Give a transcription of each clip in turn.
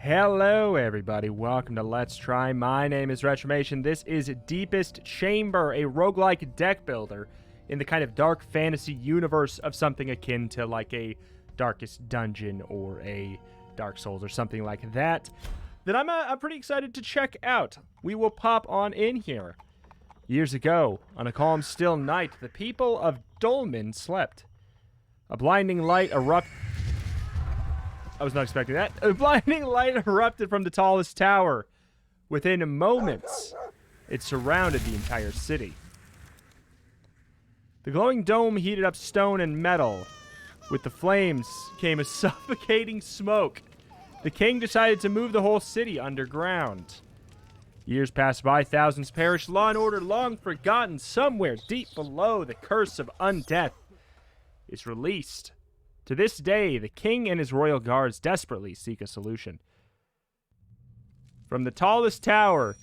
Hello everybody, welcome to Let's Try. My name is Retromation. This is Deepest Chamber, a roguelike deck builder in the kind of dark fantasy universe of something akin to like a Darkest Dungeon or a Dark Souls or something like that I'm pretty excited to check out. We will pop on in here. Years ago, on a calm, still night, the people of Dolmen slept. A blinding light erupted. I was not expecting that. A blinding light erupted from the tallest tower. Within moments, it surrounded the entire city. The glowing dome heated up stone and metal. With the flames came a suffocating smoke. The king decided to move the whole city underground. Years passed by, thousands perished, law and order long forgotten. Somewhere deep below, the curse of undeath is released. To this day, the king and his royal guards desperately seek a solution. From the tallest tower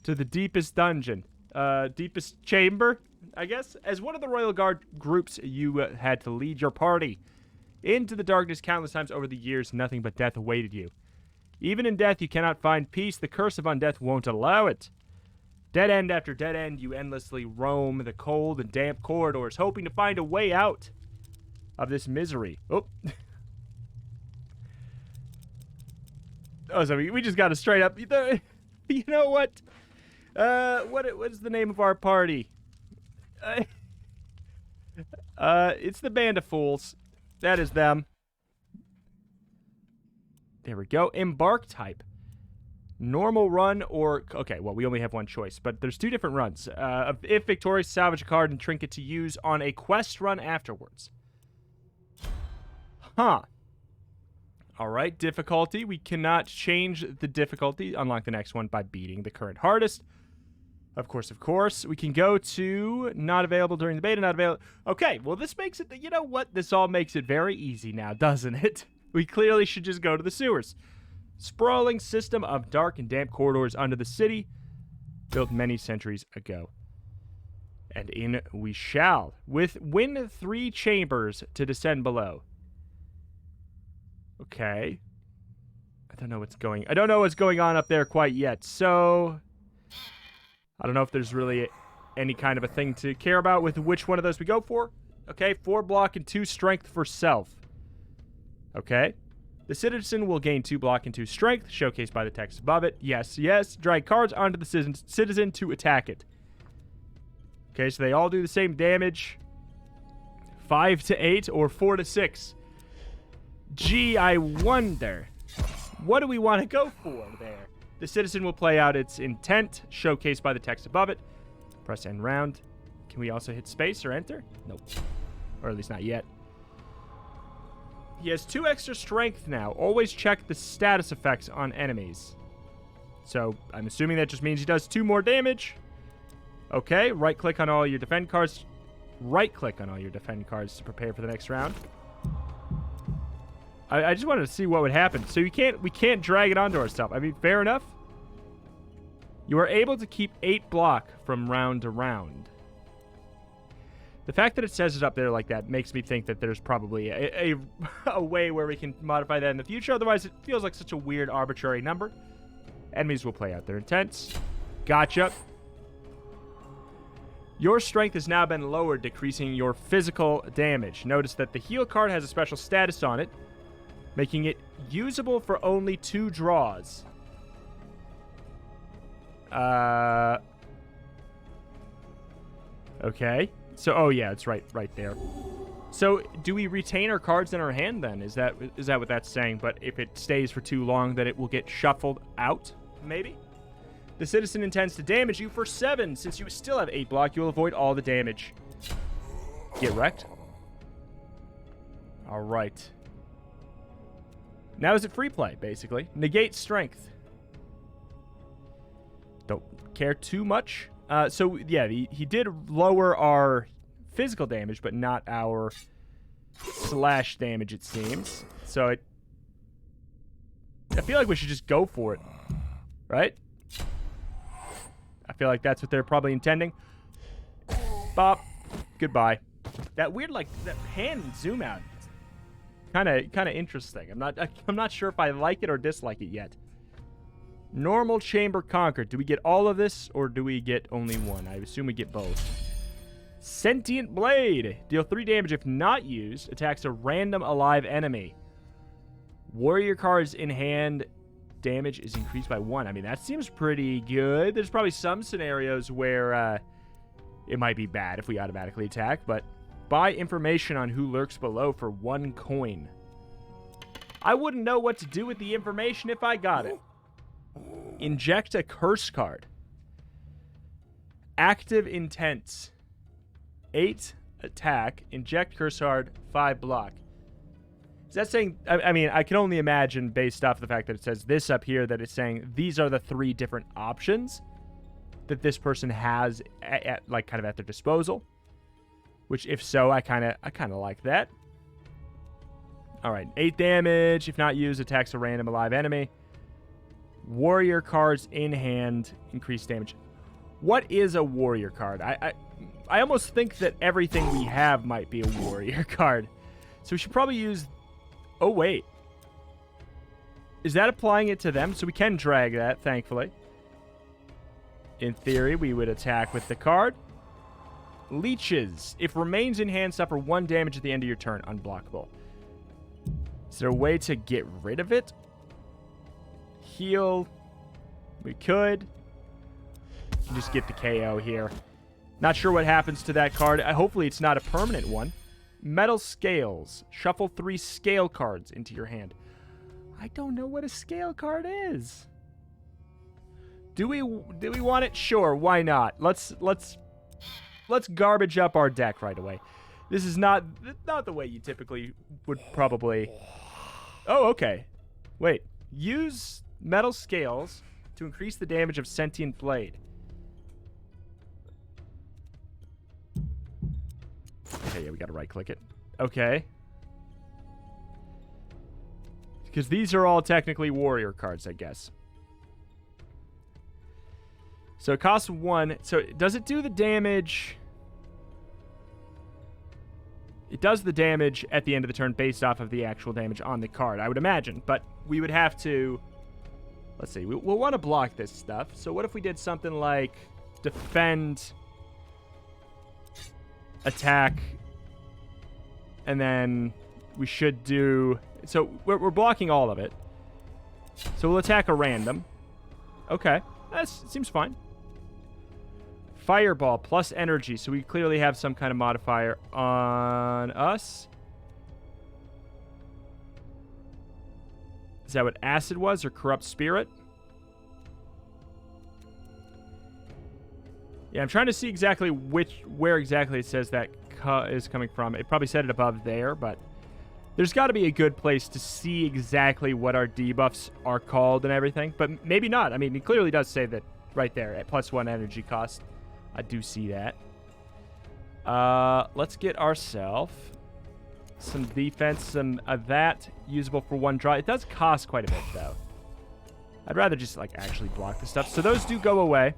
to the deepest dungeon, deepest chamber, I guess. As one of the royal guard groups, you had to lead your party into the darkness countless times over the years. Nothing but death awaited you. Even in death, you cannot find peace. The curse of undeath won't allow it. Dead end after dead end, you endlessly roam the cold and damp corridors, hoping to find a way out of this misery. Oh. Oh, so we just got a straight up. You know what? What's the name of our party? It's the Band of Fools. That is them. There we go. Embark type. Normal run or... Okay, well, we only have one choice, but there's two different runs. If victorious, salvage a card and trinket to use on a quest run afterwards. Huh. Alright, difficulty. We cannot change the difficulty, unlock the next one, by beating the current hardest. Of course. We can go to not available during the beta, not available. Okay, well, this makes it... You know what? This all makes it very easy now, doesn't it? We clearly should just go to the sewers. Sprawling system of dark and damp corridors under the city, built many centuries ago. And in we shall, with win 3 chambers to descend below. Okay. I don't know what's going on up there quite yet. So I don't know if there's really any kind of a thing to care about with which one of those we go for. Okay, 4 block and 2 strength for self. Okay. The citizen will gain 2 block and 2 strength, showcased by the text above it. Yes. Drag cards onto the citizen to attack it. Okay, so they all do the same damage. 5 to 8 or 4 to 6. Gee, I wonder. What do we want to go for there? The citizen will play out its intent, showcased by the text above it. Press end round. Can we also hit space or enter? Nope. Or at least not yet. He has 2 extra strength now. Always check the status effects on enemies. So, I'm assuming that just means he does 2 more damage. Okay, right-click on all your defend cards. Right-click on all your defend cards to prepare for the next round. I just wanted to see what would happen. So we can't drag it onto ourselves. I mean, fair enough. You are able to keep 8 block from round to round. The fact that it says it up there like that makes me think that there's probably a way where we can modify that in the future. Otherwise, it feels like such a weird, arbitrary number. Enemies will play out their intents. Gotcha. Your strength has now been lowered, decreasing your physical damage. Notice that the heal card has a special status on it, making it usable for only 2 draws. Okay. So, oh yeah, it's right there. So, do we retain our cards in our hand then? Is that what that's saying? But if it stays for too long, then it will get shuffled out, maybe? The citizen intends to damage you for 7. Since you still have 8 block, you will avoid all the damage. Get wrecked. All right. Now is it free play, basically. Negate strength. Don't care too much. So, yeah, he did lower our physical damage, but not our slash damage, it seems. So, I feel like we should just go for it. Right? I feel like that's what they're probably intending. Bop. Goodbye. That weird, like, that pan zoom out. Kind of interesting. I'm not sure if I like it or dislike it yet. Normal chamber conquered. Do we get all of this or do we get only one? I assume we get both. Sentient blade. Deal 3 damage if not used. Attacks a random alive enemy. Warrior cards in hand. Damage is increased by 1. I mean, that seems pretty good. There's probably some scenarios where it might be bad if we automatically attack, but buy information on who lurks below for 1 coin. I wouldn't know what to do with the information if I got it. Inject a curse card. Active Intent. 8 attack. Inject curse card. 5 block. Is that saying... I mean, I can only imagine based off the fact that it says this up here that it's saying these are the 3 different options that this person has like kind of at their disposal. Which, if so, I kind of like that. All right, 8 damage. If not used, attacks a random alive enemy. Warrior cards in hand, increase damage. What is a warrior card? I almost think that everything we have might be a warrior card. So we should probably use... Oh, wait. Is that applying it to them? So we can drag that, thankfully. In theory, we would attack with the card. Leeches. If remains in hand, suffer 1 damage at the end of your turn. Unblockable. Is there a way to get rid of it? Heal. We could. Just get the KO here. Not sure what happens to that card. Hopefully it's not a permanent one. Metal scales. Shuffle 3 scale cards into your hand. I don't know what a scale card is. Do we want it? Sure, why not? Let's garbage up our deck right away. This is not the way you typically would probably... Oh, okay. Wait. Use metal scales to increase the damage of sentient blade. Okay, yeah, we gotta right-click it. Okay. Because these are all technically warrior cards, I guess. So it costs 1. So does it do the damage? It does the damage at the end of the turn based off of the actual damage on the card, I would imagine. But we would have to... Let's see. We'll want to block this stuff. So what if we did something like defend, attack, and then we should do... So we're blocking all of it. So we'll attack a random. Okay. That seems fine. Fireball plus energy. So we clearly have some kind of modifier on us. Is that what acid was, or corrupt spirit? Yeah, I'm trying to see exactly where exactly it says that is coming from. It probably said it above there, but there's got to be a good place to see exactly what our debuffs are called and everything. But maybe not. I mean, it clearly does say that right there at +1 energy cost. I do see that. Let's get ourselves some defense, some of that usable for 1 draw. It does cost quite a bit, though. I'd rather just, like, actually block the stuff. So those do go away.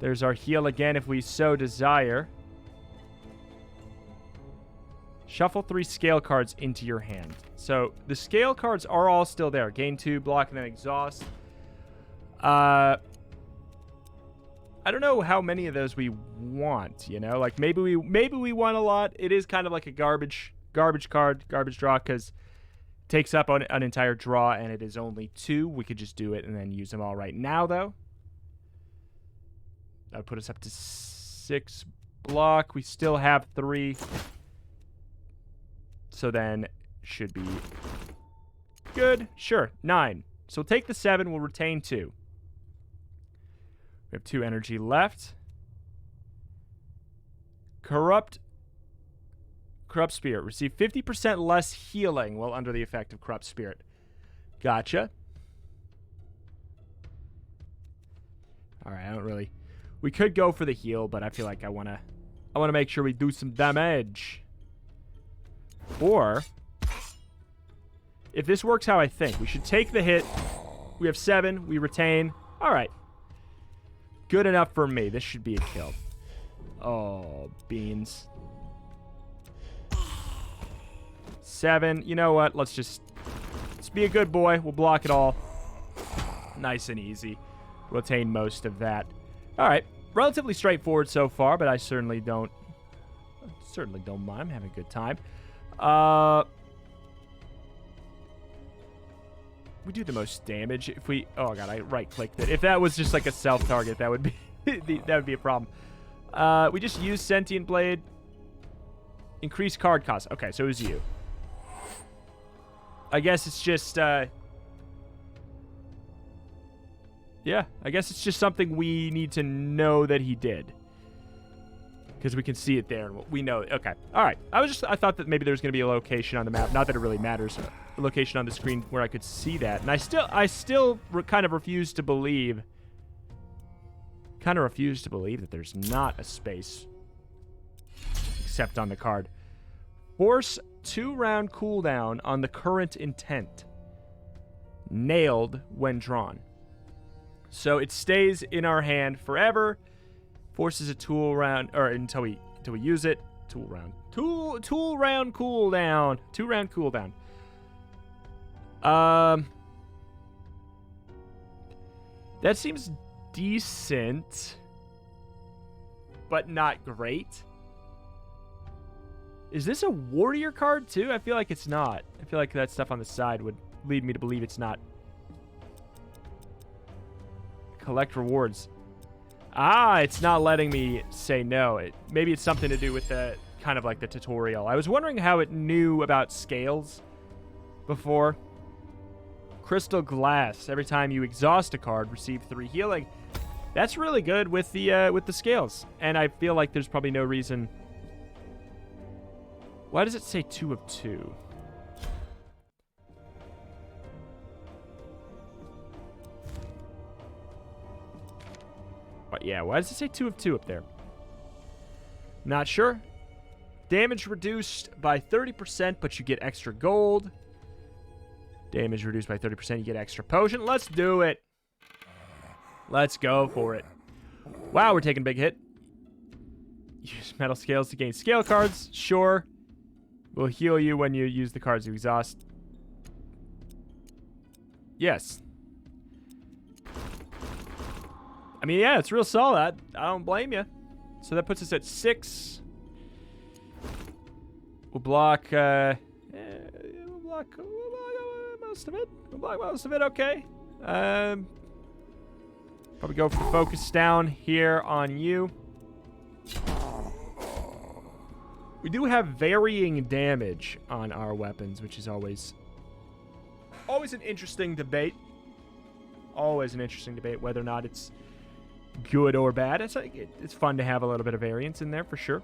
There's our heal again if we so desire. Shuffle 3 scale cards into your hand. So the scale cards are all still there. Gain 2, block, and then exhaust. I don't know how many of those we want, you know? Like, maybe we want a lot. It is kind of like a garbage card, garbage draw, because it takes up an entire draw, and it is only 2. We could just do it and then use them all right now, though. That would put us up to 6 block. We still have 3. So then, should be good. Sure, 9. So we'll take the 7. We'll retain 2. We have 2 energy left. Corrupt Spirit. Receive 50% less healing while under the effect of Corrupt Spirit. Gotcha. Alright, I don't really... We could go for the heal, but I feel like I wanna make sure we do some damage. Or, if this works how I think, we should take the hit. We have 7. We retain. Alright. Good enough for me. This should be a kill. Oh, beans. 7. You know what? Let's be a good boy. We'll block it all. Nice and easy. Retain most of that. All right. Relatively straightforward so far, but I certainly don't mind. I'm having a good time. We do the most damage if we... Oh, God, I right-clicked it. If that was just like a self-target, that would be that would be a problem. We just use Sentient Blade. Increase card cost. Okay, so it was you. I guess it's just... Yeah, I guess it's just something we need to know that he did. Because we can see it there, and we know it. Okay, all right. I thought that maybe there was going to be a location on the map. Not that it really matters. A location on the screen where I could see that. And I still kind of refuse to believe... that there's not a space. Except on the card. Force 2-round cooldown on the current intent. Nailed when drawn. So it stays in our hand forever. Forces a tool round, or until we use it. Tool round cooldown. 2-round cooldown. That seems decent, but not great. Is this a warrior card too? I feel like it's not. I feel like that stuff on the side would lead me to believe it's not. Collect rewards. Ah, it's not letting me say no. Maybe it's something to do with the kind of like the tutorial. I was wondering how it knew about scales before. Crystal Glass. Every time you exhaust a card, receive 3 healing. That's really good with the scales. And I feel like there's probably no reason. Why does it say 2 of 2? But yeah, why does it say 2 of 2 up there? Not sure. Damage reduced by 30%, but you get extra gold. Damage reduced by 30%, you get extra potion. Let's do it. Let's go for it. Wow, we're taking a big hit. Use metal scales to gain scale cards. Sure. We'll heal you when you use the cards you exhaust. Yes. I mean, yeah, it's real solid. I don't blame you. So that puts us at 6. We'll block, we'll block most of it. We'll block most of it, okay. Probably go for the focus down here on you. We do have varying damage on our weapons, which is always an interesting debate. Always an interesting debate whether or not it's good or bad. It's fun to have a little bit of variance in there for sure.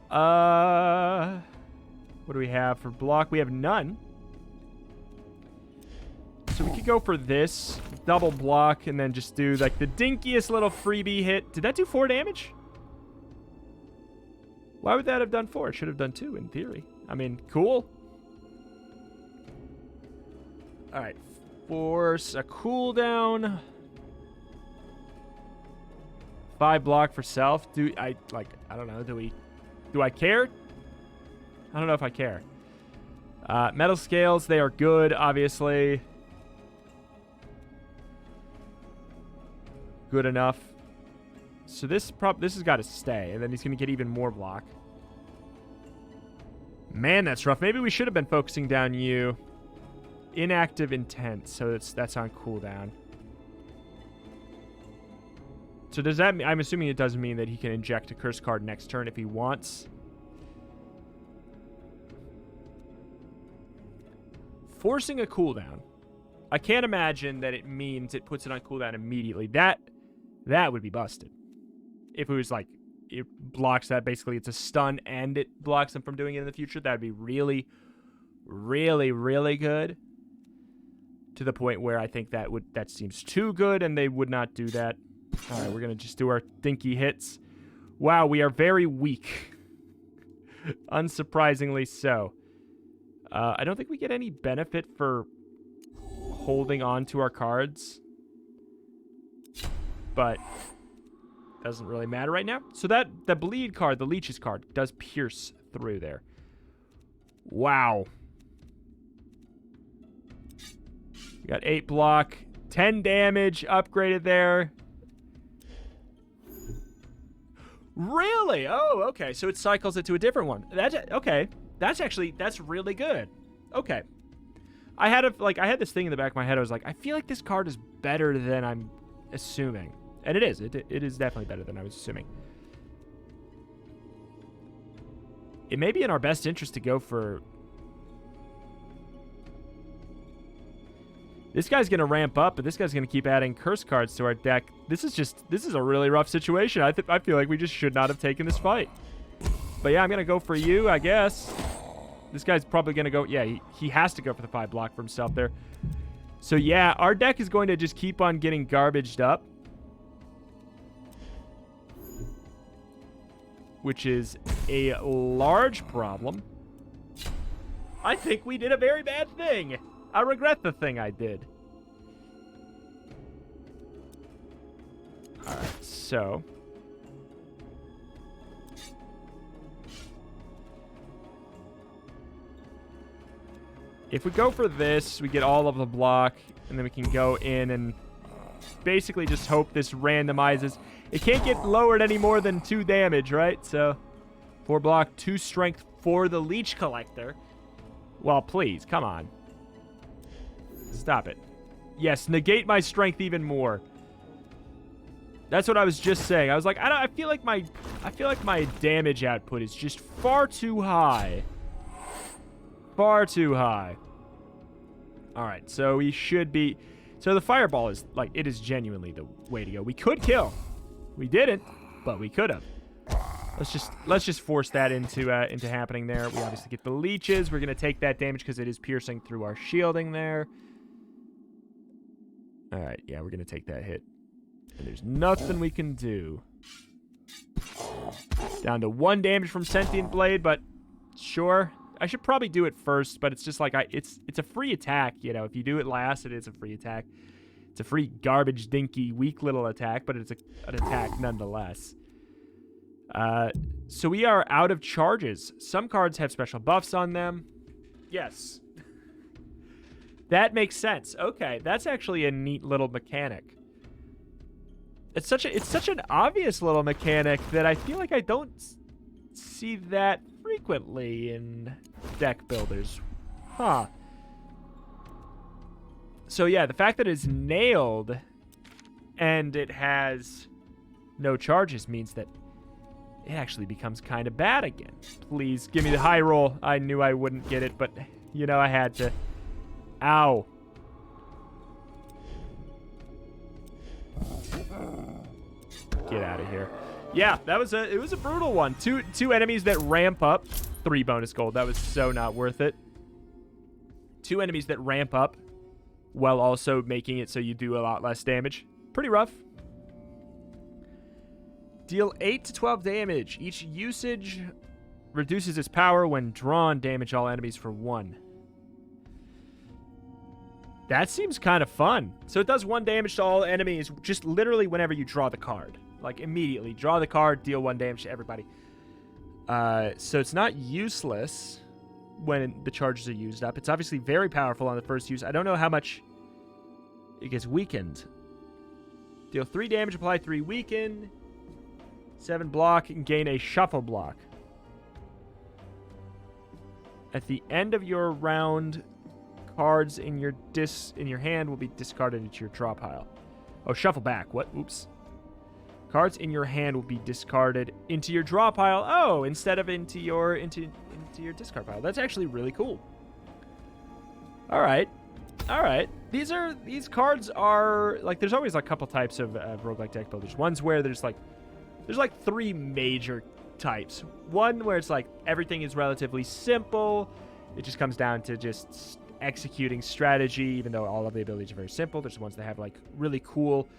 What do we have for block? We have none. So we could go for this double block and then just do like the dinkiest little freebie hit. Did that do 4 damage? Why would that have done 4? It should have done 2 in theory. I mean, cool. All right. Force a cooldown. 5 block for self. I don't know. Do I care? I don't know if I care. Metal scales, they are good, obviously. Good enough. So this has got to stay, and then he's going to get even more block. Man, that's rough. Maybe we should have been focusing down you. Inactive intent, so that's on cooldown. So does that mean, I'm assuming it doesn't mean that he can inject a curse card next turn if he wants. Forcing a cooldown. I can't imagine that it means it puts it on cooldown immediately. That would be busted. If it was like, it blocks that, basically it's a stun and it blocks him from doing it in the future, that would be really, really, really good. To the point where I think that seems too good and they would not do that. All right, we're going to just do our dinky hits. Wow, we are very weak. Unsurprisingly so. I don't think we get any benefit for holding on to our cards. But doesn't really matter right now. So the bleed card, the leeches card, does pierce through there. Wow. We got 8 block, 10 damage upgraded there. Really? Oh, okay. So it cycles it to a different one. That's okay. That's really good. Okay. I had this thing in the back of my head. I was like, I feel like this card is better than I'm assuming. And it is. It is definitely better than I was assuming. It may be in our best interest to go for... This guy's going to ramp up, but this guy's going to keep adding curse cards to our deck. This is a really rough situation. I feel like we just should not have taken this fight. But yeah, I'm going to go for you, I guess. This guy's probably going to go... Yeah, he has to go for the 5 block for himself there. So yeah, our deck is going to just keep on getting garbaged up. Which is a large problem. I think we did a very bad thing. I regret the thing I did. Alright, so... If we go for this, we get all of the block, and then we can go in and basically just hope this randomizes. It can't get lowered any more than 2 damage, right? So, 4 block, 2 strength for the Leech Collector. Well, please, come on. Stop it. Yes, negate my strength even more. That's what I was just saying. I was like, I feel like my damage output is just far too high. Far too high. All right, so we should be... So the fireball is, like, it is genuinely the way to go. We could kill. We didn't, but we could have. Let's just force that into happening there. We obviously get the leeches. We're going to take that damage because it is piercing through our shielding there. All right, yeah, we're going to take that hit. And there's nothing we can do. Down to 1 damage from Sentient Blade, but sure. I should probably do it first, but it's just like it's a free attack, you know. If you do it last, it is a free attack. It's a free garbage, dinky, weak little attack, but it's an attack nonetheless. So we are out of charges. Some cards have special buffs on them. Yes. That makes sense. Okay, that's actually a neat little mechanic. It's such an obvious little mechanic that I feel like I don't see that frequently in deck builders. Huh. So yeah, the fact that it's nailed and it has no charges means that it actually becomes kind of bad again. Please, give me the high roll. I knew I wouldn't get it, but, you know, I had to. Ow. Get out of here. Yeah, it was a brutal one. Two enemies that ramp up. 3 bonus gold. That was so not worth it. 2 enemies that ramp up while also making it so you do a lot less damage. Pretty rough. Deal 8 to 12 damage. Each usage reduces its power when drawn. Damage all enemies for 1. That seems kind of fun. So it does 1 damage to all enemies just literally whenever you draw the card. Like immediately. Draw the card, deal 1 damage to everybody. So it's not useless when the charges are used up. It's obviously very powerful on the first use. I don't know how much it gets weakened. Deal 3 damage, apply 3 weaken. 7 block, and gain a shuffle block. At the end of your round, cards in your hand will be discarded into your draw pile. Oh, shuffle back. What? Oops. Cards in your hand will be discarded into your draw pile. Oh, instead of into your discard pile. That's actually really cool. All right. All right. These cards are like, there's always like a couple types of roguelike deck builders. One's where there's like 3 major types. One where it's like everything is relatively simple. It just comes down to just executing strategy, even though all of the abilities are very simple. There's the ones that have like really cool,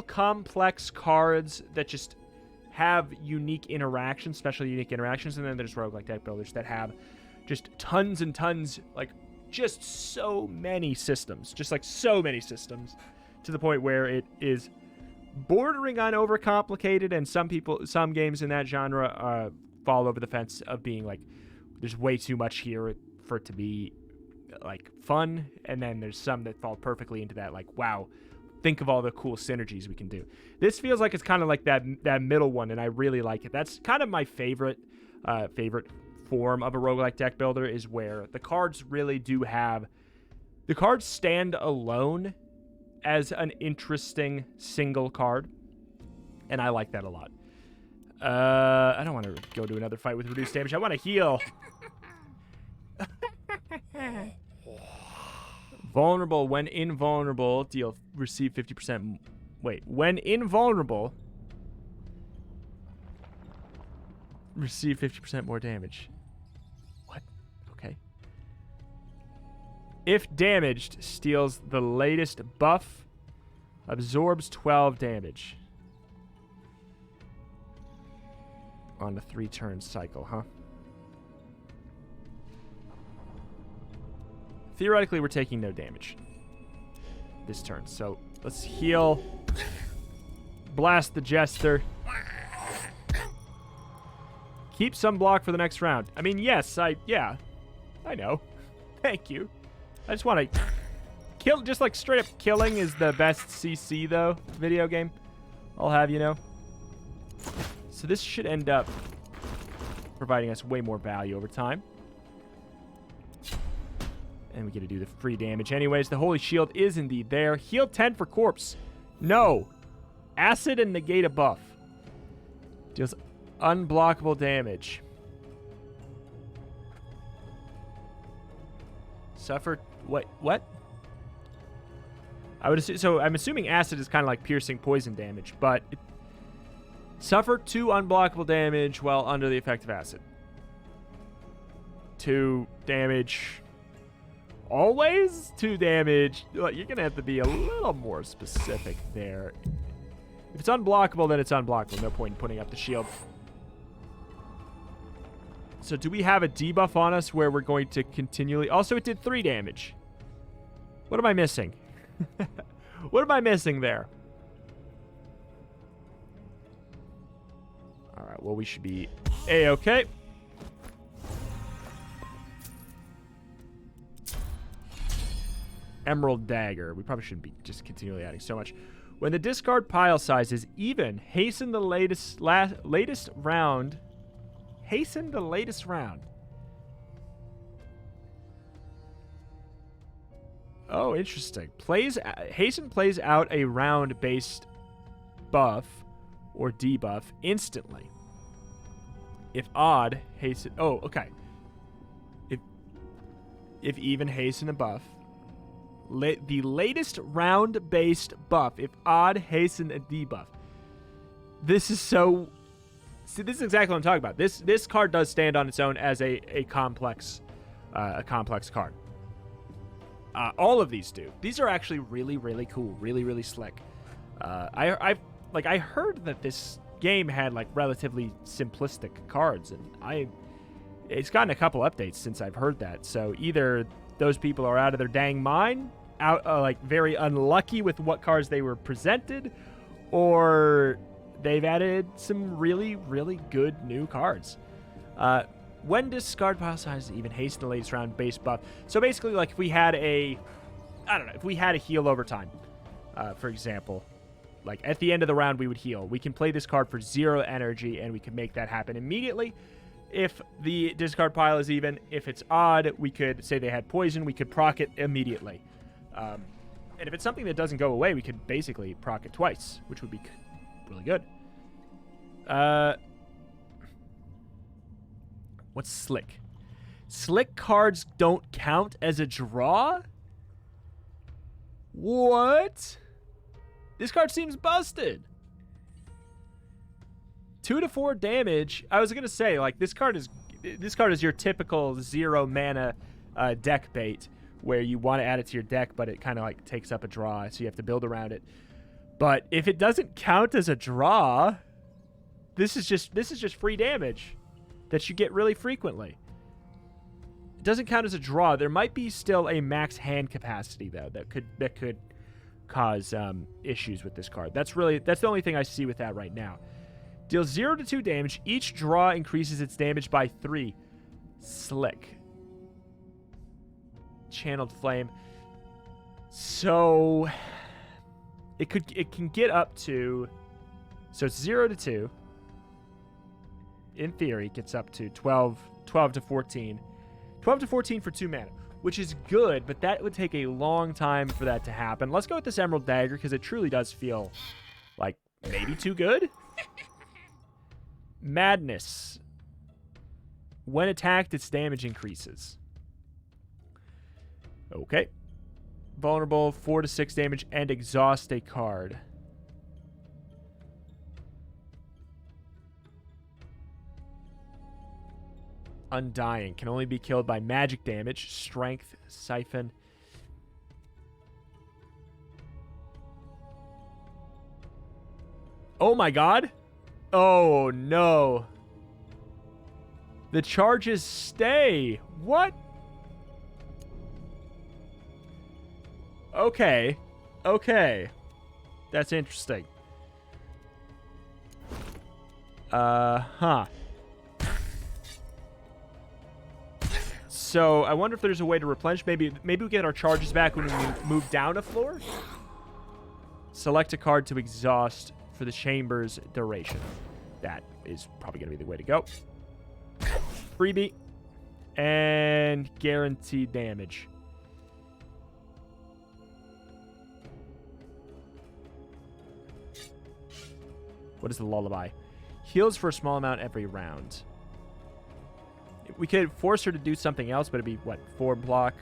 complex cards that just have unique interactions, special unique interactions. And then there's roguelike deck builders that have just tons and tons, like just so many systems, to the point where it is bordering on overcomplicated, and some games in that genre fall over the fence of being like there's way too much here for it to be like fun, and then there's some that fall perfectly into that, like, wow, think of all the cool synergies we can do. This feels like it's kind of like that middle one, and I really like it. That's kind of my favorite form of a roguelike deck builder, is where the cards really do have, the cards stand alone as an interesting single card, and I like that a lot. I don't want to go to another fight with reduced damage. I want to heal. Vulnerable. When invulnerable, receive 50%. Wait, when invulnerable, receive 50% more damage. What? Okay. If damaged, steals the latest buff, absorbs 12 damage. On a 3-turn cycle, huh? Theoretically, we're taking no damage this turn. So let's heal. Blast the Jester. Keep some block for the next round. I mean, yes, yeah. I know. Thank you. I just want to kill, just like straight up killing is the best CC, though, video game. I'll have you know. So this should end up providing us way more value over time. And we get to do the free damage anyways. The Holy Shield is indeed there. Heal 10 for Corpse. No. Acid and negate a buff. Deals unblockable damage. Suffer... What? I would assume... So I'm assuming acid is kind of like piercing poison damage, but... Suffer 2 unblockable damage while under the effect of acid. 2 damage... Always 2 damage. You're going to have to be a little more specific there. If it's unblockable, then it's unblockable. No point in putting up the shield. So do we have a debuff on us where we're going to continually... Also, it did 3 damage. What am I missing? What am I missing there? All right, well, we should be A-okay. Emerald Dagger. We probably shouldn't be just continually adding so much. When the discard pile size is even, hasten the latest round. Hasten the latest round. Oh, interesting. Hasten plays out a round-based buff or debuff instantly. If odd, hasten... Oh, okay. If even, hasten a buff. The latest round-based buff. If odd, hasten a debuff. This is so... See, this is exactly what I'm talking about. This card does stand on its own as a complex card. All of these do. These are actually really, really cool. Really, really slick. I heard that this game had like relatively simplistic cards, and it's gotten a couple updates since I've heard that. So either those people are out of their dang mind, like very unlucky with what cards they were presented, or they've added some really, really good new cards. When discard pile size even hasten the latest round base buff. So basically, like if we had a heal over time, for example, like at the end of the round we would heal. We can play this card for 0 energy, and we can make that happen immediately. If the discard pile is even, if it's odd, we could say they had poison, we could proc it immediately. And if it's something that doesn't go away, we could basically proc it twice, which would be really good. What's slick? Slick cards don't count as a draw? What? This card seems busted. 2 to 4 damage. I was gonna say, like, this card is your typical 0 mana deck bait, where you want to add it to your deck, but it kind of like takes up a draw, so you have to build around it. But if it doesn't count as a draw, this is just free damage that you get really frequently. It doesn't count as a draw. There might be still a max hand capacity though that could cause issues with this card. That's the only thing I see with that right now. Deals 0 to 2 damage. Each draw increases its damage by 3. Slick. Channeled flame. So it can get up to, so it's 0 to 2. In theory, it gets up to 12 to 14. 12 to 14 for 2 mana, which is good, but that would take a long time for that to happen. Let's go with this Emerald Dagger because it truly does feel like maybe too good. Madness. When attacked, its damage increases. Okay. Vulnerable, 4 to 6 damage, and exhaust a card. Undying. Can only be killed by magic damage. Strength, Siphon. Oh my god. Oh no. The charges stay. What? Okay. Okay. That's interesting. Huh. So, I wonder if there's a way to replenish. Maybe we get our charges back when we move down a floor? Select a card to exhaust for the chamber's duration. That is probably going to be the way to go. Freebie. And guaranteed damage. What is the lullaby? Heals for a small amount every round. We could force her to do something else, but it'd be, what, 4 block,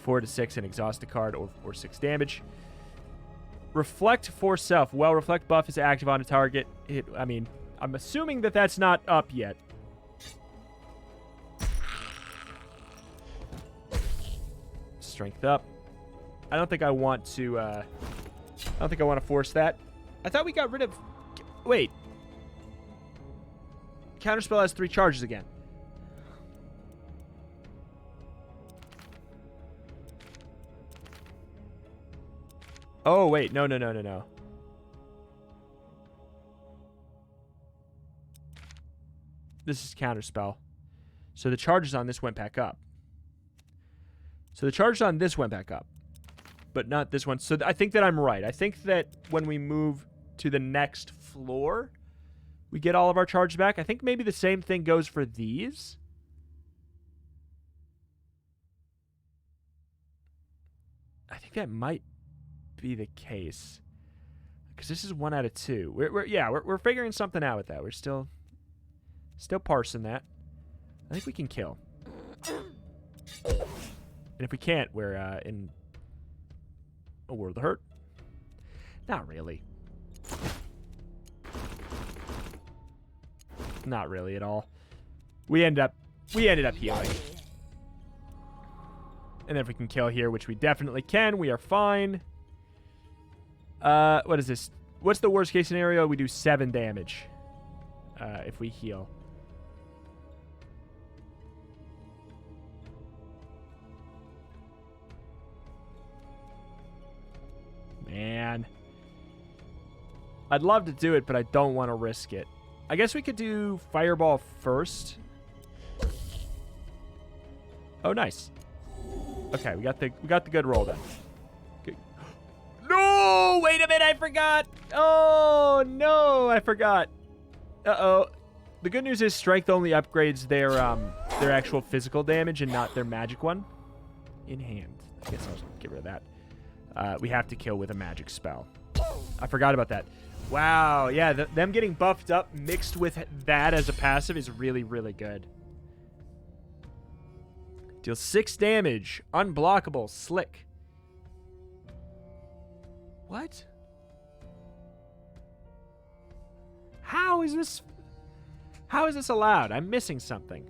4 to 6, and exhaust a card, or 6 damage. Reflect for self. Well, Reflect buff is active on a target. I mean, I'm assuming that that's not up yet. Strength up. I don't think I want to, I don't think I want to force that. I thought we got rid of... Wait. Counterspell has 3 charges again. Oh, wait. No. This is counterspell. So the charges on this went back up. But not this one. So I think that I'm right. I think that when we move to the next floor, we get all of our charges back. I think maybe the same thing goes for these. I think that might be the case. Because this is 1 out of 2. We're figuring something out with that. We're still parsing that. I think we can kill. And if we can't, we're in a world of hurt. Not really. Not really at all. We ended up healing. And then if we can kill here, which we definitely can, we are fine. What is this? What's the worst case scenario? We do 7 damage if we heal. Man. I'd love to do it, but I don't want to risk it. I guess we could do Fireball first. Oh, nice. Okay, we got the good roll then. Good. No! Wait a minute, I forgot! Oh, no, I forgot. Uh-oh. The good news is Strength only upgrades their actual physical damage and not their magic one. In hand. I guess I'll get rid of that. We have to kill with a magic spell. I forgot about that. Wow, yeah, them getting buffed up mixed with that as a passive is really, really good. Deal 6 damage. Unblockable. Slick. What? How is this allowed? I'm missing something.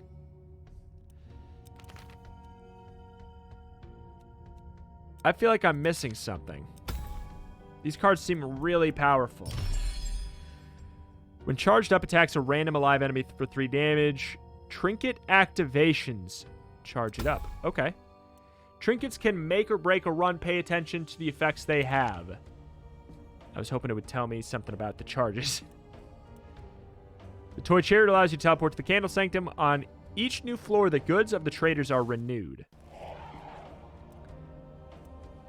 I feel like I'm missing something. These cards seem really powerful. When charged up, attacks a random alive enemy for 3 damage. Trinket activations. Charge it up. Okay. Trinkets can make or break a run. Pay attention to the effects they have. I was hoping it would tell me something about the charges. The toy chariot allows you to teleport to the Candle Sanctum on Each new floor, the goods of the traders are renewed.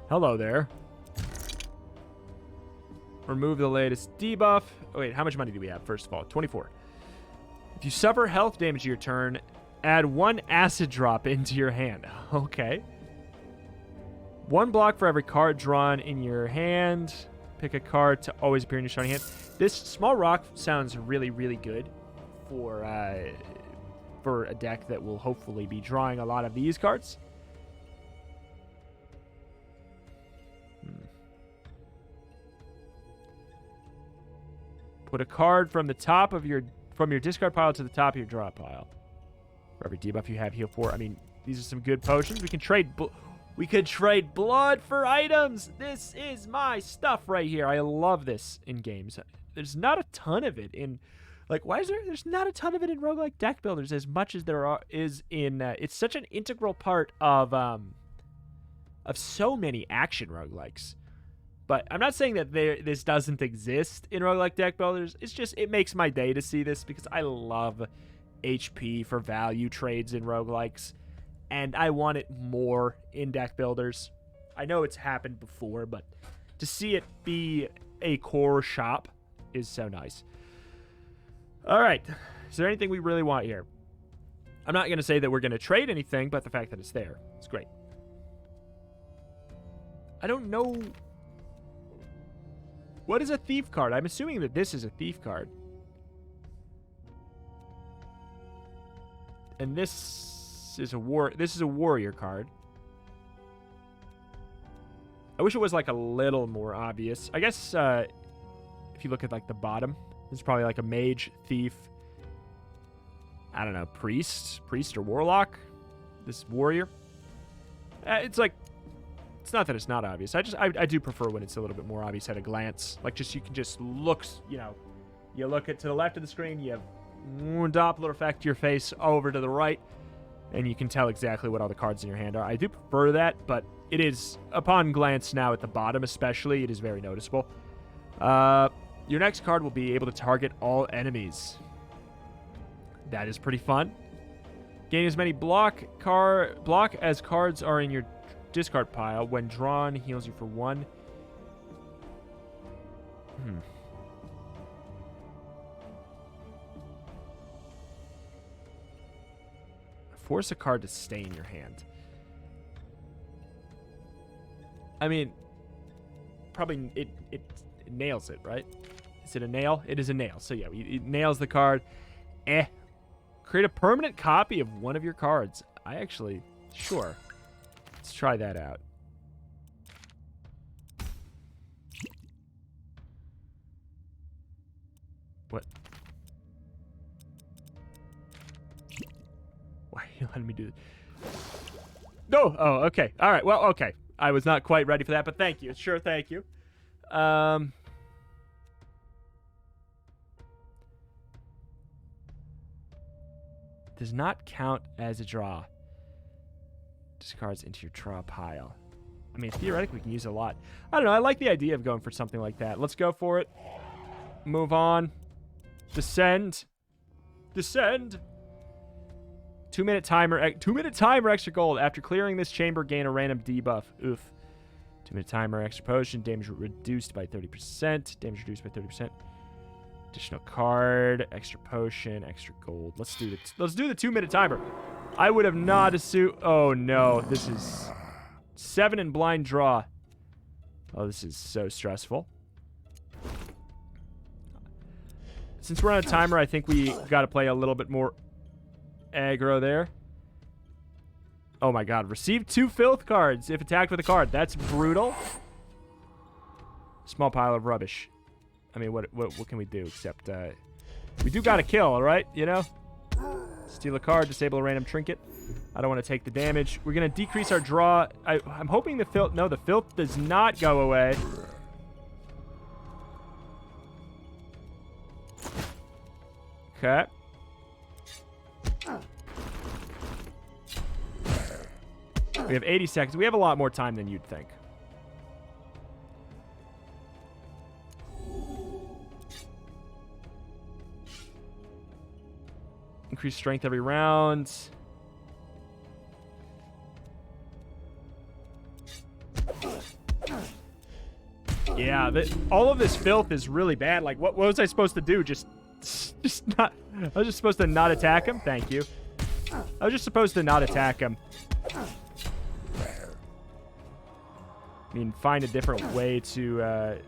Hello there. Remove the latest debuff. Oh, wait, how much money do we have, first of all? 24. If you suffer health damage your turn, add 1 acid drop into your hand. Okay. 1 block for every card drawn in your hand. Pick a card to always appear in your starting hand. This small rock sounds really, really good for a deck that will hopefully be drawing a lot of these cards. Put a card from the top of your discard pile to the top of your draw pile. For every debuff you have, heal 4. I mean, these are some good potions. We can trade. We could trade blood for items. This is my stuff right here. I love this in games. There's not a ton of it in, like, why is there's not a ton of it in roguelike deck builders as much as there is in. It's such an integral part of so many action roguelikes. But I'm not saying that this doesn't exist in roguelike deck builders. It's just, it makes my day to see this because I love HP for value trades in roguelikes. And I want it more in deck builders. I know it's happened before, but to see it be a core shop is so nice. All right. Is there anything we really want here? I'm not going to say that we're going to trade anything, but the fact that it's there, it's great. I don't know. What is a thief card? I'm assuming that this is a thief card. And this is a warrior card. I wish it was like a little more obvious. I guess if you look at like the bottom, this is probably like a mage, thief. I don't know, priest or warlock. This warrior. It's like, it's not that it's not obvious. I do prefer when it's a little bit more obvious at a glance. Like, just, you can just look, you know, you look to the left of the screen, you have Doppler effect your face over to the right, and you can tell exactly what all the cards in your hand are. I do prefer that, but it is, upon glance now at the bottom especially, it is very noticeable. Your next card will be able to target all enemies. That is pretty fun. Gain as many block as cards are in your discard pile. When drawn, heals you for 1. Force a card to stay in your hand. I mean, probably it nails it, right? Is it a nail? It is a nail. So yeah, it nails the card. Create a permanent copy of one of your cards. Sure. Let's try that out. What? Why are you letting me do this? No! Oh, okay. All right. Well, okay. I was not quite ready for that, but thank you. Sure, thank you. Does not count as a draw. Discards into your draw pile. I mean, theoretically, we can use it a lot. I don't know. I like the idea of going for something like that. Let's go for it. Move on. Descend. Descend. 2-minute timer. 2-minute timer, extra gold. After clearing this chamber, gain a random debuff. Oof. 2-minute timer, extra potion. Damage reduced by 30%. Damage reduced by 30%. Additional card, extra potion, extra gold. Let's do the 2-minute timer. I would have not assumed. Oh no, this is 7 in blind draw. Oh, this is so stressful. Since we're on a timer, I think we got to play a little bit more aggro there. Oh my god, receive 2 filth cards if attacked with a card. That's brutal. Small pile of rubbish. I mean, what can we do except we do got to kill, all right? You know, steal a card, disable a random trinket. I don't want to take the damage. We're gonna decrease our draw. I'm hoping the filth. No, the filth does not go away. Okay. We have 80 seconds. We have a lot more time than you'd think. Increase strength every round. Yeah, all of this filth is really bad. Like, what was I supposed to do? Just not... I was just supposed to not attack him? Thank you. I was just supposed to not attack him. I mean, find a different way to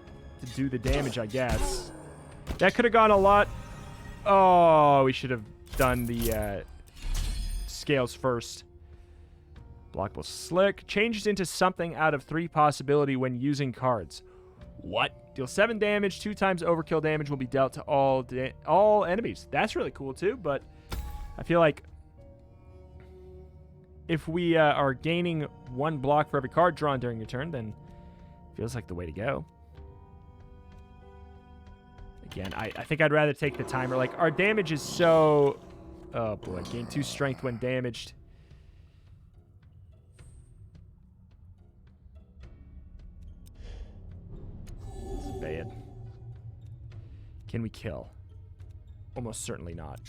do the damage, I guess. That could have gone a lot... Oh, we should have done the scales first. Blockable Slick. Changes into something out of 3 possibility when using cards. What? Deal 7 damage. 2 times overkill damage will be dealt to all enemies. That's really cool, too, but I feel like if we are gaining 1 block for every card drawn during your turn, then it feels like the way to go. Again, I think I'd rather take the timer. Like, our damage is so... Oh, boy. Gain 2 strength when damaged. This is bad. Can we kill? Almost certainly not.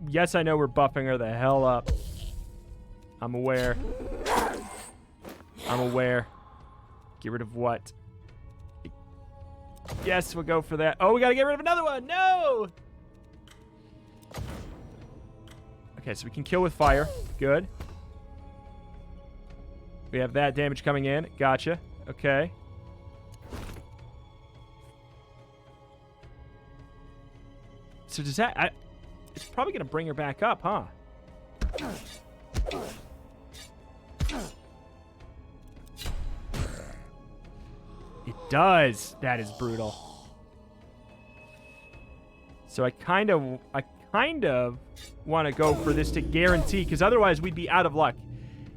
Yes, I know we're buffing her the hell up. I'm aware. I'm aware. Get rid of what? Yes, we'll go for that. Oh, we gotta get rid of another one. No! Okay, so we can kill with fire. Good. We have that damage coming in. Gotcha. Okay. So does that... It's probably going to bring her back up, huh? It does. That is brutal. So I kind of want to go for this to guarantee, because otherwise we'd be out of luck.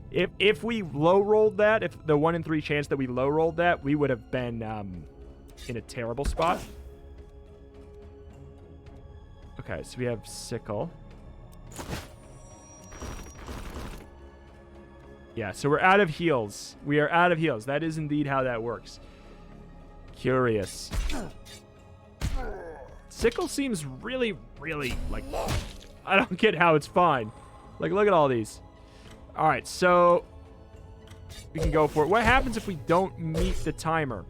If we low rolled that, if the 1 in 3 chance that we low rolled that, we would have been in a terrible spot. Okay, so we have Sickle. Yeah, so we're out of heals. We are out of heals. That is indeed how that works. Curious. Sickle seems really, really, like... I don't get how it's fine. Like, look at all these. All right, so... We can go for it. What happens if we don't meet the timer?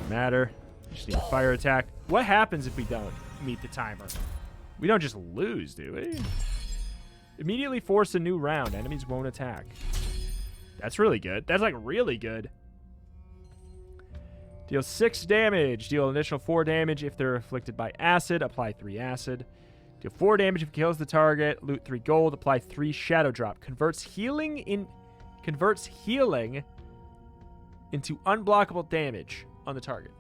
Matter. Just need a fire attack. What happens if we don't meet the timer? We don't just lose, do we? Immediately force a new round. Enemies won't attack. That's really good. That's like really good. Deal 6 damage. Deal an additional 4 damage if they're afflicted by acid. Apply 3 acid. Deal 4 damage if it kills the target. Loot 3 gold. Apply 3 shadow drop. Converts healing into unblockable damage on the target.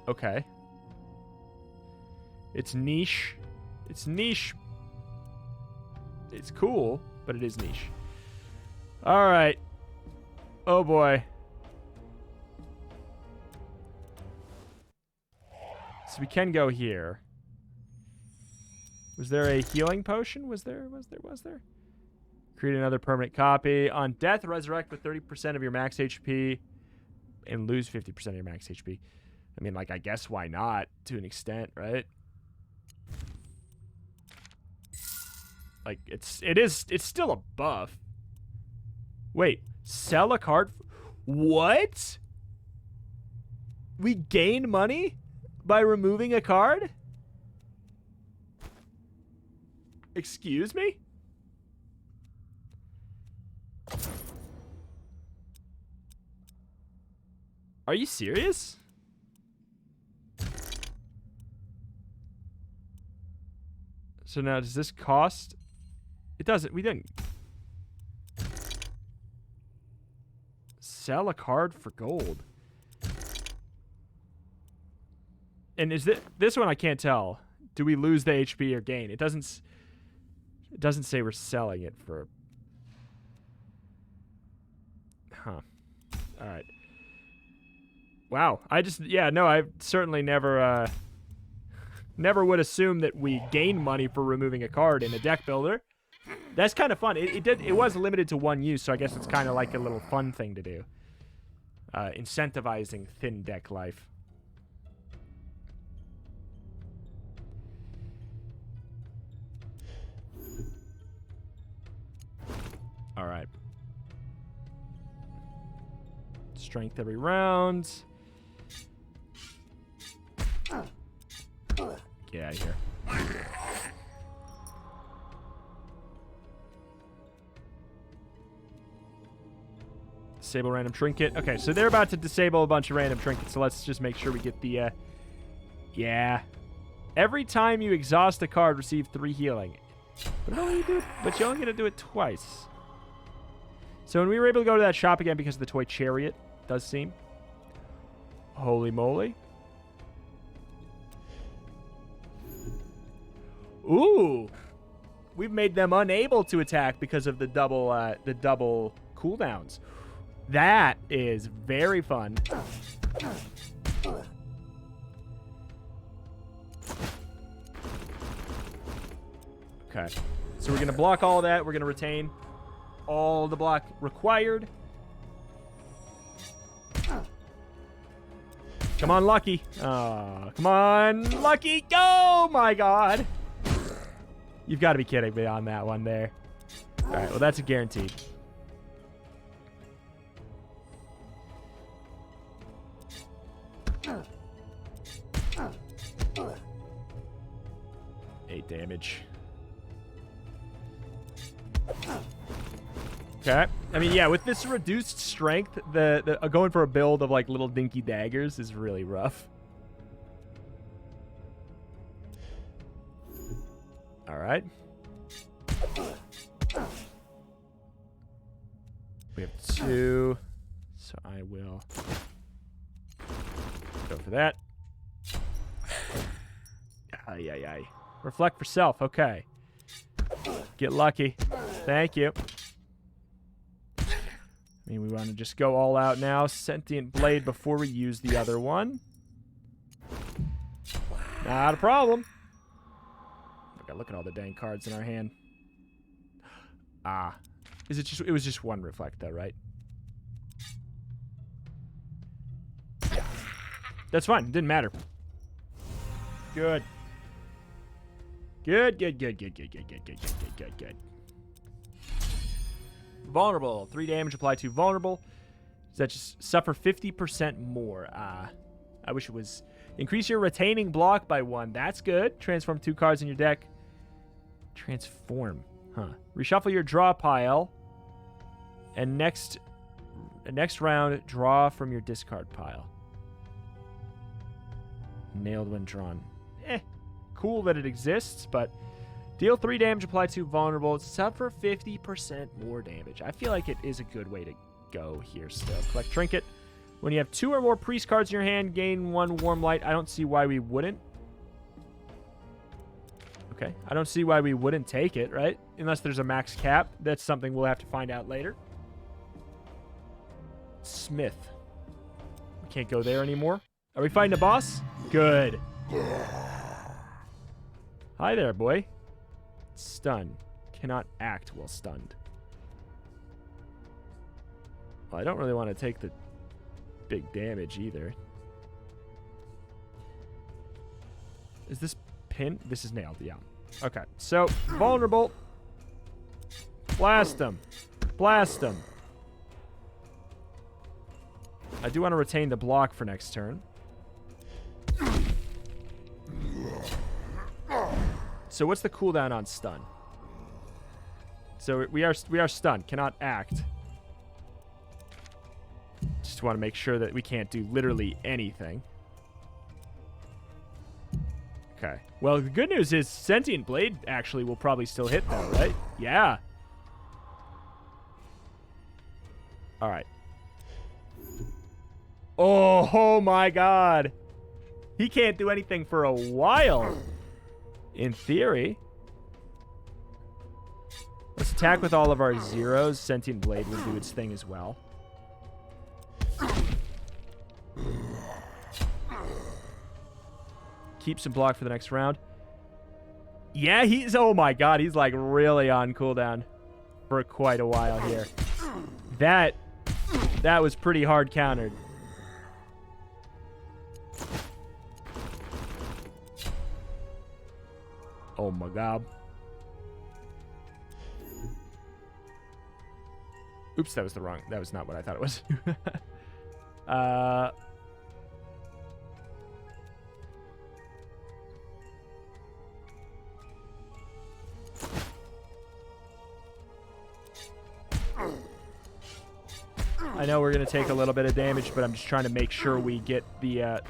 Okay. It's niche. It's niche. It's cool, but it is niche. All right. Oh, boy. So we can go here. Was there a healing potion? Was there? Create another permanent copy. On death, resurrect with 30% of your max HP and lose 50% of your max HP. I mean, like, I guess why not to an extent, right? Like, it's still a buff. Wait, sell a card? What? We gain money by removing a card? Excuse me? Are you serious? So now, does this cost? It doesn't. We didn't sell a card for gold. And is this one? I can't tell. Do we lose the HP or gain? It doesn't say we're selling it for. Huh. All right. Wow. I've certainly never Never would assume that we gain money for removing a card in a deck builder. That's kind of fun. It was limited to one use, so I guess it's kind of like a little fun thing to do. Incentivizing thin deck life. All right. Strength every round. Get out of here. Disable random trinket. Okay, so they're about to disable a bunch of random trinkets, so let's just make sure we get the, yeah. Every time you exhaust a card, receive 3 healing. But you're only going to do it twice. So when we were able to go to that shop again because of the toy chariot, does seem. Holy moly. Ooh. We've made them unable to attack because of the double cooldowns. That is very fun. Okay. So we're going to block all that. We're going to retain all the block required. Come on, Lucky. Come on, Lucky. Oh, my God. You've got to be kidding me on that one there. All right, well, that's a guaranteed. Eight damage. Okay. I mean, yeah, with this reduced strength, the going for a build of like little dinky daggers is really rough. All right. We have 2, so I will go for that. Ay, ay, ay. Reflect for self. Okay. Get lucky. Thank you. I mean, we want to just go all out now. Sentient Blade before we use the other one. Not a problem. Okay, look at all the dang cards in our hand. Ah. Is it just? It was just one reflect, though, right? Yeah. That's fine. Didn't matter. Good. Good. Vulnerable. 3 damage applied to vulnerable. Does that just suffer 50% more? I wish it was. Increase your retaining block by 1. That's good. Transform 2 cards in your deck. Transform. Huh. Reshuffle your draw pile. And next round, draw from your discard pile. Nailed when drawn. Cool that it exists, but deal 3 damage, apply 2 vulnerable. Suffer 50% more damage. I feel like it is a good way to go here still. Collect trinket. When you have 2 or more priest cards in your hand, gain 1 warm light. I don't see why we wouldn't. Okay. I don't see why we wouldn't take it, right? Unless there's a max cap. That's something we'll have to find out later. Smith. We can't go there anymore. Are we fighting a boss? Good. Hi there, boy. Stun. Cannot act while stunned. Well, I don't really want to take the big damage either. Is this pin? This is nailed, yeah. Okay, so vulnerable. Blast him. Blast him. I do want to retain the block for next turn. So what's the cooldown on stun? So we are stunned. Cannot act. Just want to make sure that we can't do literally anything. Okay. Well, the good news is Sentient Blade actually will probably still hit though, right? Yeah. All right. Oh my God. He can't do anything for a while. In theory. Let's attack with all of our zeros. Sentient Blade will do its thing as well. keep some block for the next round. Yeah, he's... Oh, my God. He's, like, really on cooldown for quite a while here. That was pretty hard countered. Oh, my God. Oops, that was the wrong... That was not what I thought it was. I know we're going to take a little bit of damage, but I'm just trying to make sure we get the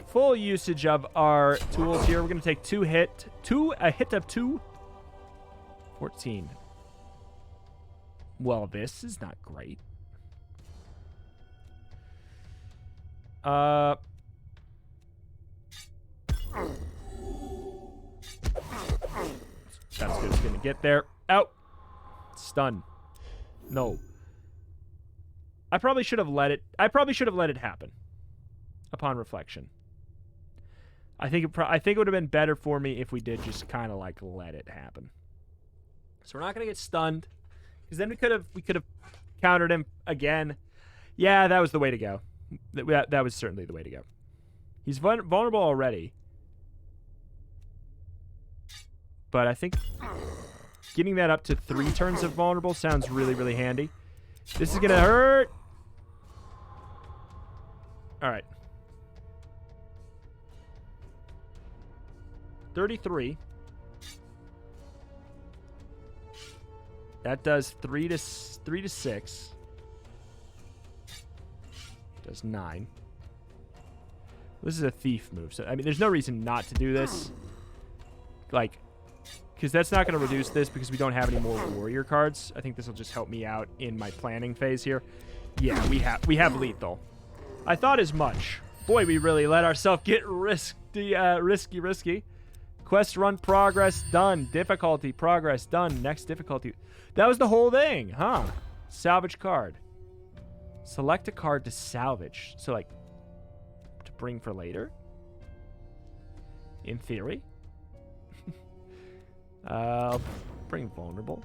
full usage of our tools here. We're going to take a hit of 2. 14. Well, this is not great. That's good. It's going to get there. Out. Stun. No. I probably should have let it happen. Upon reflection, I think it would have been better for me if we did just kind of like let it happen. So we're not gonna get stunned, because then we could have countered him again. Yeah, that was the way to go. That was certainly the way to go. He's vulnerable already, but I think getting that up to 3 turns of vulnerable sounds really, really handy. This is gonna hurt. All right. 33. That does 3 to 6. Does 9. This is a thief move. So I mean, there's no reason not to do this. Like, because that's not going to reduce this because we don't have any more warrior cards. I think this will just help me out in my planning phase here. Yeah, we have lethal. I thought as much. Boy, we really let ourselves get risky. Quest run progress done. Difficulty progress done. Next difficulty. That was the whole thing, huh? Salvage card. Select a card to salvage. So, like, to bring for later? In theory. Bring vulnerable.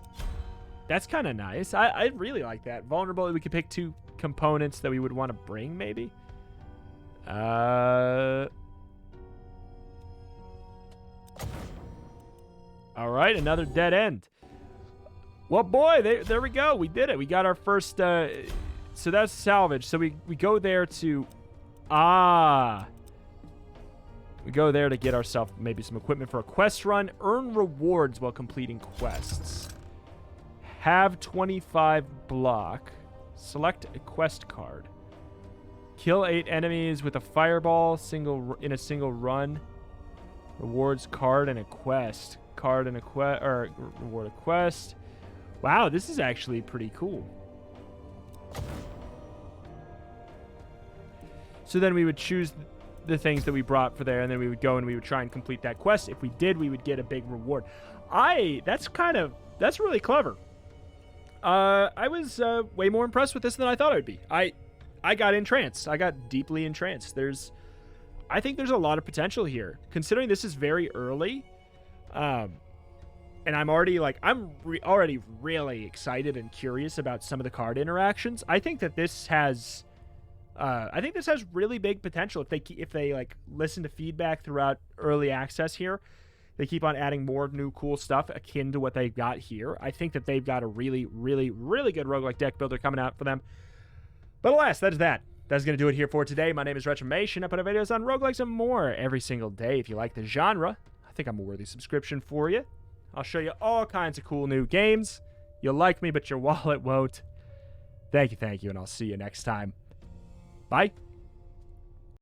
That's kind of nice. I really like that. Vulnerable, we could pick 2 components that we would want to bring, maybe. All right, another dead end. Well, boy, there we go. We did it. We got our first... so that's salvage. So we go there to... We go there to get ourselves maybe some equipment for a quest run. Earn rewards while completing quests. Have 25 block. Select a quest card. Kill 8 enemies with a fireball in a single run. Rewards card and a quest. Card and a quest, or reward a quest. Wow, this is actually pretty cool. So then we would choose the things that we brought for there, and then we would go and we would try and complete that quest. If we did, we would get a big reward. That's really clever. I was way more impressed with this than I thought I would be. I got entranced. I got deeply entranced. I think there's a lot of potential here, considering this is very early. And I'm already already really excited and curious about some of the card interactions. I think that this has really big potential if they like listen to feedback throughout early access here. They keep on adding more new cool stuff akin to what they've got here. I think that they've got a really, really, really good roguelike deck builder coming out for them. But alas, that is that. That's going to do it here for today. My name is Retromation. I put out videos on roguelikes and more every single day. If you like the genre, I think I'm a worthy subscription for you. I'll show you all kinds of cool new games. You'll like me, but your wallet won't. Thank you, and I'll see you next time. Bye.